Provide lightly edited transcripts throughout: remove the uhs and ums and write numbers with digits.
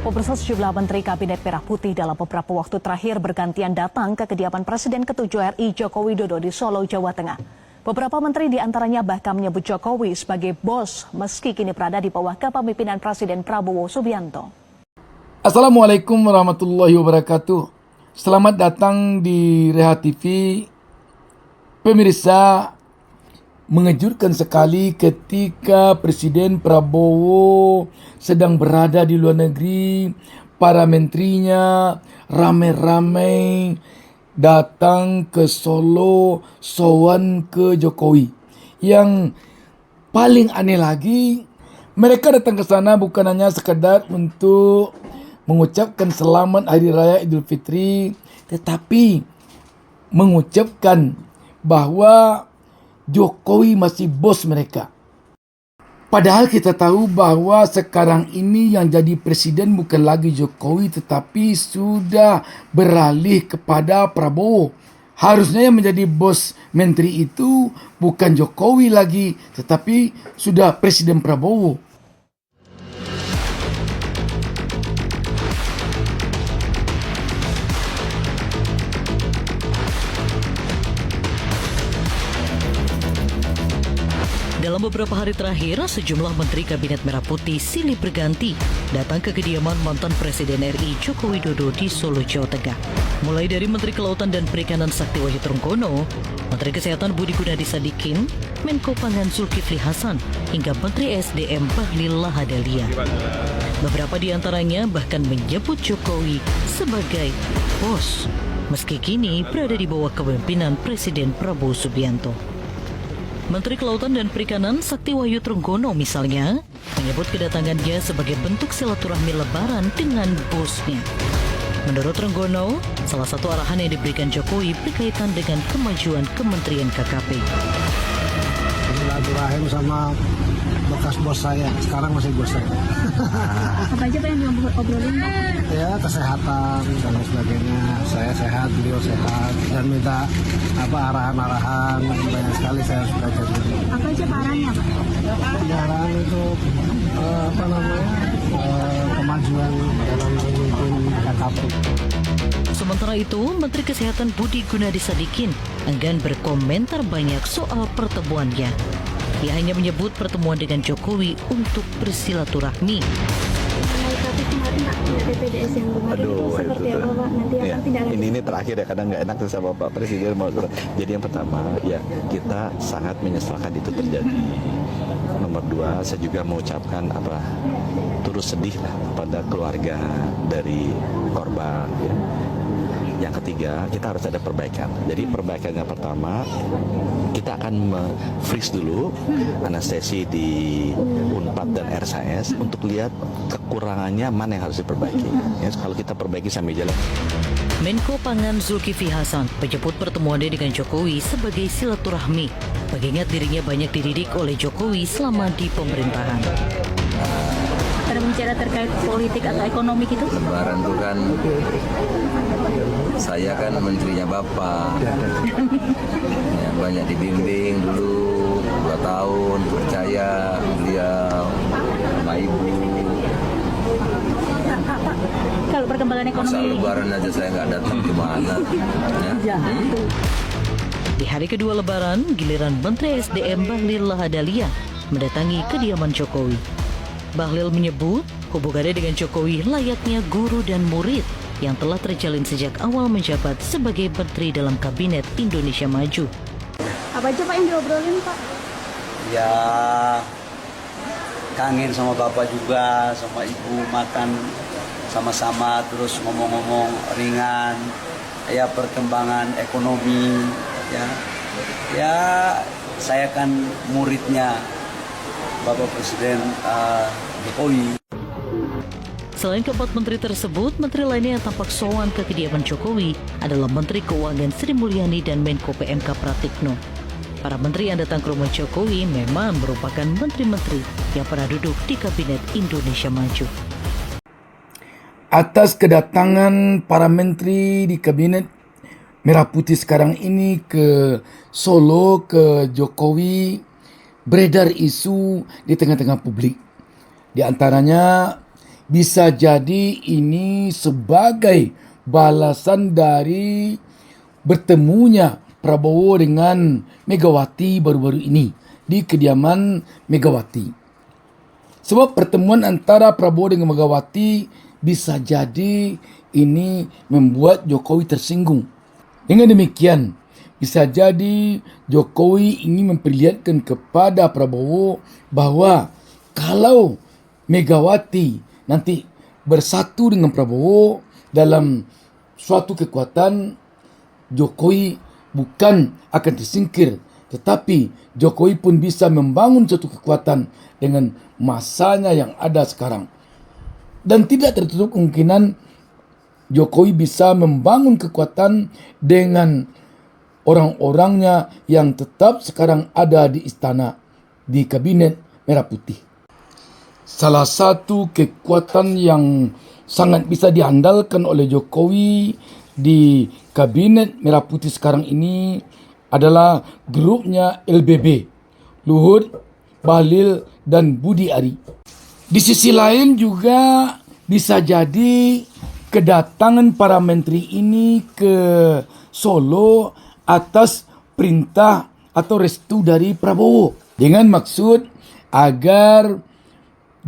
Pemirsa, sejumlah Menteri Kabinet Merah Putih dalam beberapa waktu terakhir bergantian datang ke kediaman Presiden ke-7 RI Joko Widodo di Solo, Jawa Tengah. Beberapa menteri diantaranya bahkan menyebut Jokowi sebagai bos meski kini berada di bawah kepemimpinan Presiden Prabowo Subianto. Assalamualaikum warahmatullahi wabarakatuh. Selamat datang di Reha TV. Pemirsa, mengejutkan sekali ketika Presiden Prabowo sedang berada di luar negeri, para menterinya ramai-ramai datang ke Solo, sowan ke Jokowi. Yang paling aneh lagi, mereka datang ke sana bukan hanya sekedar untuk mengucapkan selamat Hari Raya Idul Fitri, tetapi mengucapkan bahwa Jokowi masih bos mereka. Padahal kita tahu bahwa sekarang ini yang jadi presiden bukan lagi Jokowi, tetapi sudah beralih kepada Prabowo. Harusnya yang menjadi bos menteri itu bukan Jokowi lagi, tetapi sudah Presiden Prabowo. Dalam beberapa hari terakhir, sejumlah Menteri Kabinet Merah Putih silih berganti datang ke kediaman mantan Presiden RI Joko Widodo di Solo, Jawa Tengah. Mulai dari Menteri Kelautan dan Perikanan Sakti Wahyu Trenggono, Menteri Kesehatan Budi Gunadi Sadikin, Menko Pangan Zulkifli Hasan, hingga Menteri SDM Bahlil Lahadalia. Beberapa di antaranya bahkan menyebut Jokowi sebagai bos, meski kini berada di bawah kepemimpinan Presiden Prabowo Subianto. Menteri Kelautan dan Perikanan Sakti Wahyu Trenggono misalnya menyebut kedatangannya sebagai bentuk silaturahmi lebaran dengan bosnya. Menurut Trenggono, salah satu arahan yang diberikan Jokowi berkaitan dengan kemajuan Kementerian KKP. Silaturahim sama bekas bos saya, sekarang masih bos saya. Apa aja Pak yang diobrolin Pak? Ya, kesehatan dan sebagainya. Saya sehat, beliau sehat, dan minta arahan-arahan. Banyak sekali saya harus belajar. Apa aja Pak arahannya Pak? Arahan itu kemajuan dalam memimpin KKP. Sementara itu, Menteri Kesehatan Budi Gunadi Sadikin enggan berkomentar banyak soal pertemuannya. Ia hanya menyebut pertemuan dengan Jokowi untuk bersilaturahmi. Tapi kemarin Pak, PPDS yang kemarin itu seperti apa Pak? Nanti akan tindak lanjut. Ini terakhir ya, kadang nggak enak sama Pak Presiden. Jadi yang pertama, ya kita sangat menyesalkan itu terjadi. Nomor dua, saya juga mengucapkan turut sedih lah pada keluarga dari korban. Ya. Yang ketiga, kita harus ada perbaikan. Jadi perbaikan yang pertama, kita akan freeze dulu anestesi di Unpad dan RSAS untuk lihat kekurangannya mana yang harus diperbaiki. Ya, kalau kita perbaiki sambil jalan. Menko Pangan Zulkifli Hasan menyebut pertemuannya dengan Jokowi sebagai silaturahmi, mengingat dirinya banyak dididik oleh Jokowi selama di pemerintahan. Ada bicara terkait politik atau ekonomi gitu? Lebaran itu kan saya kan menterinya Bapak. Ya, banyak dibimbing dulu 2 tahun, percaya beliau sama Ibu. Kalau perkembangan ekonomi Masa Lebaran aja saya nggak datang gimana? Ya? Di hari kedua Lebaran, giliran Menteri SDM Bahlil Lahadalia mendatangi kediaman Jokowi. Bahlil menyebut hubungannya dengan Jokowi layaknya guru dan murid yang telah terjalin sejak awal menjabat sebagai menteri dalam Kabinet Indonesia Maju. apa aja Pak yang diobrolin Pak? Ya kangen sama Bapak juga, sama Ibu, makan sama-sama, terus ngomong-ngomong ringan, ya perkembangan ekonomi, ya saya kan muridnya Bapak Presiden Jokowi. Selain keempat menteri tersebut, menteri lainnya yang tampak sowan ke kediaman Jokowi adalah Menteri Keuangan Sri Mulyani dan Menko PMK Pratikno. Para menteri yang datang ke rumah Jokowi memang merupakan menteri-menteri yang pernah duduk di Kabinet Indonesia Maju. Atas kedatangan para menteri di Kabinet Merah Putih sekarang ini ke Solo, ke Jokowi, beredar isu di tengah-tengah publik. Di antaranya bisa jadi ini sebagai balasan dari bertemunya Prabowo dengan Megawati baru-baru ini di kediaman Megawati. Sebab pertemuan antara Prabowo dengan Megawati bisa jadi ini membuat Jokowi tersinggung. Dengan demikian, bisa jadi Jokowi ingin memperlihatkan kepada Prabowo bahwa kalau Megawati nanti bersatu dengan Prabowo dalam suatu kekuatan, Jokowi bukan akan tersingkir, tetapi Jokowi pun bisa membangun suatu kekuatan dengan masanya yang ada sekarang. Dan tidak tertutup kemungkinan Jokowi bisa membangun kekuatan dengan orang-orangnya yang tetap sekarang ada di istana, di kabinet Merah Putih. Salah satu kekuatan yang sangat bisa diandalkan oleh Jokowi di kabinet Merah Putih sekarang ini adalah grupnya LBB, Luhut, Bahlil, dan Budi Ari. Di sisi lain juga bisa jadi kedatangan para menteri ini ke Solo atas perintah atau restu dari Prabowo dengan maksud agar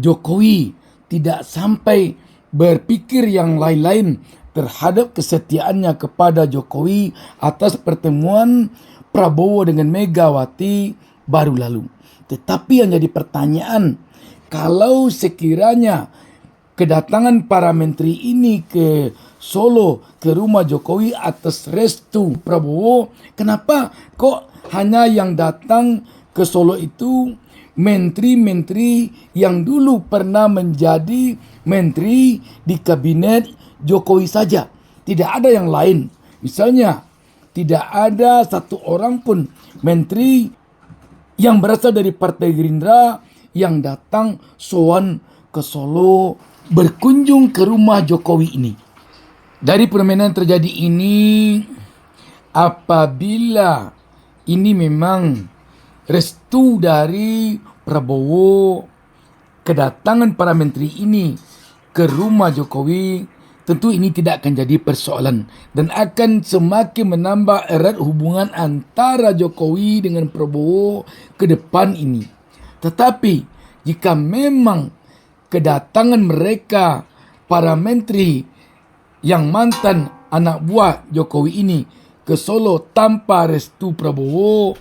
Jokowi tidak sampai berpikir yang lain-lain terhadap kesetiaannya kepada Jokowi atas pertemuan Prabowo dengan Megawati baru lalu. Tetapi yang jadi pertanyaan, kalau sekiranya kedatangan para menteri ini ke Solo, ke rumah Jokowi atas restu Prabowo, kenapa kok hanya yang datang ke Solo itu menteri-menteri yang dulu pernah menjadi menteri di kabinet Jokowi saja? Tidak ada yang lain. Misalnya, tidak ada satu orang pun menteri yang berasal dari Partai Gerindra yang datang sowan ke Solo berkunjung ke rumah Jokowi ini. Dari permainan terjadi ini, apabila ini memang restu dari Prabowo, kedatangan para menteri ini ke rumah Jokowi, tentu ini tidak akan jadi persoalan dan akan semakin menambah erat hubungan antara Jokowi dengan Prabowo ke depan ini. Tetapi jika memang kedatangan mereka, para menteri yang mantan anak buah Jokowi ini ke Solo tanpa restu Prabowo,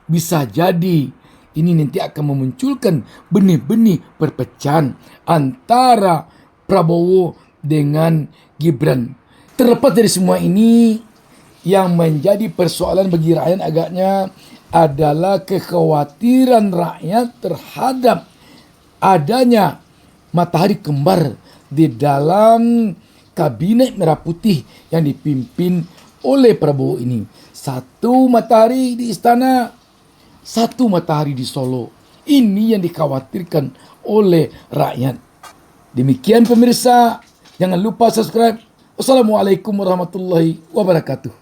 bisa jadi ini nanti akan memunculkan benih-benih perpecahan antara Prabowo dengan Gibran. Terlepas dari semua ini, yang menjadi persoalan bagi rakyat agaknya adalah kekhawatiran rakyat terhadap adanya matahari kembar di dalam kabinet Merah Putih yang dipimpin oleh Prabowo ini. Satu matahari di istana, satu matahari di Solo. Ini yang dikhawatirkan oleh rakyat. Demikian pemirsa, jangan lupa subscribe. Wassalamualaikum warahmatullahi wabarakatuh.